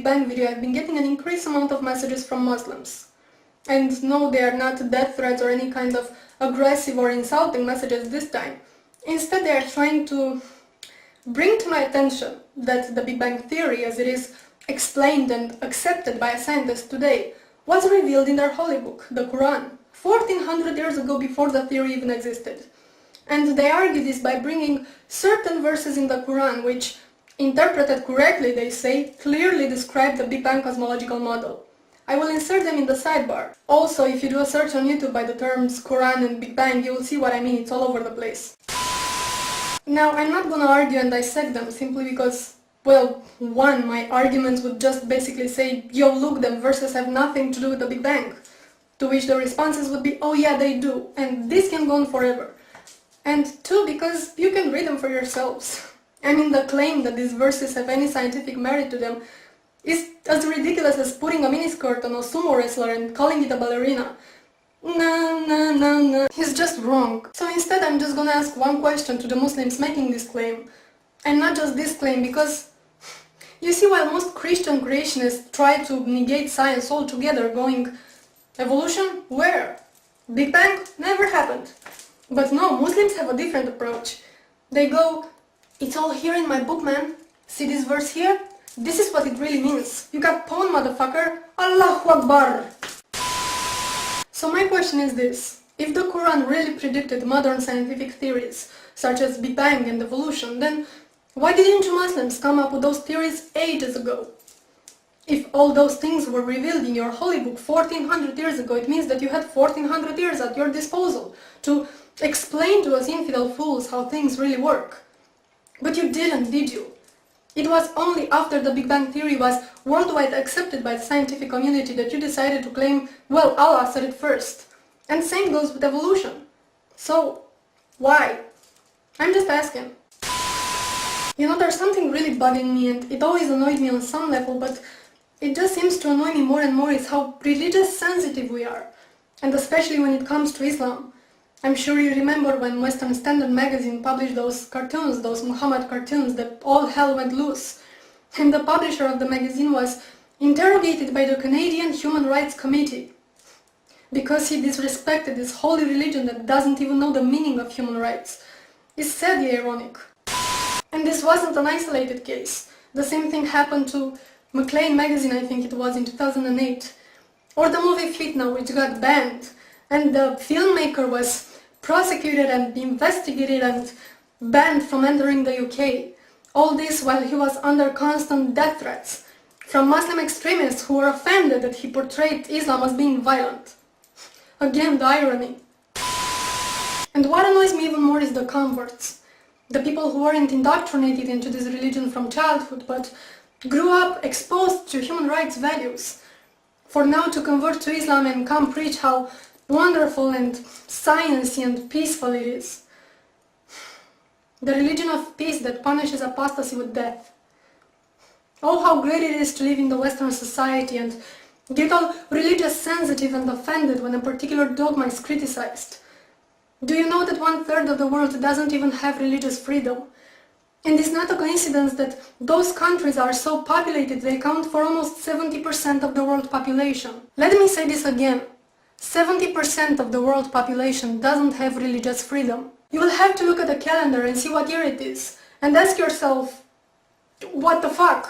Bang video, I've been getting an increased amount of messages from Muslims. And no, they are not death threats or any kind of aggressive or insulting messages this time. Instead, they are trying to bring to my attention that the Big Bang Theory, as it is explained and accepted by scientists today, was revealed in their holy book, the Quran, 1400 years ago before the theory even existed. And they argue this by bringing certain verses in the Quran which, interpreted correctly, they say, clearly describe the Big Bang cosmological model. I will insert them in the sidebar. Also, if you do a search on YouTube by the terms Quran and Big Bang, you will see what I mean, it's all over the place. Now, I'm not gonna argue and dissect them simply because, well, one, my arguments would just basically say, yo, look, them verses have nothing to do with the Big Bang. To which the responses would be, oh yeah, they do, and this can go on forever. And two, because you can read them for yourselves. I mean, the claim that these verses have any scientific merit to them is as ridiculous as putting a miniskirt on a sumo wrestler and calling it a ballerina. No, he's just wrong. So instead I'm just gonna ask one question to the Muslims making this claim. And not just this claim, because you see, while most Christian creationists try to negate science altogether, going, evolution? Where? Big Bang? Never happened. But no, Muslims have a different approach. They go, it's all here in my book, man. See this verse here? This is what it really means. You got pawn, motherfucker. Allahu Akbar. So my question is this. If the Quran really predicted modern scientific theories, such as Big Bang and evolution, then why didn't you Muslims come up with those theories ages ago? If all those things were revealed in your holy book 1400 years ago, it means that you had 1400 years at your disposal to explain to us infidel fools how things really work. But you didn't, did you? It was only after the Big Bang Theory was worldwide accepted by the scientific community that you decided to claim, well, Allah said it first. And same goes with evolution. So, why? I'm just asking. You know, there's something really bugging me, and it always annoyed me on some level, but it just seems to annoy me more and more, is how religious sensitive we are. And especially when it comes to Islam. I'm sure you remember when Western Standard magazine published those cartoons, those Muhammad cartoons, that all hell went loose. And the publisher of the magazine was interrogated by the Canadian Human Rights Committee because he disrespected this holy religion that doesn't even know the meaning of human rights. It's sadly ironic. And this wasn't an isolated case. The same thing happened to Maclean magazine, I think it was, in 2008. Or the movie Fitna, which got banned. And the filmmaker was prosecuted and investigated and banned from entering the UK. All this while he was under constant death threats from Muslim extremists who were offended that he portrayed Islam as being violent. Again, the irony. And what annoys me even more is the converts. The people who weren't indoctrinated into this religion from childhood, but grew up exposed to human rights values. For now to convert to Islam and come preach how wonderful and sciencey and peaceful it is. The religion of peace that punishes apostasy with death. Oh, how great it is to live in the Western society and get all religious sensitive and offended when a particular dogma is criticized. Do you know that 1/3 of the world doesn't even have religious freedom? And it's not a coincidence that those countries are so populated they account for almost 70% of the world population. Let me say this again. 70% of the world population doesn't have religious freedom. You will have to look at the calendar and see what year it is, and ask yourself, what the fuck?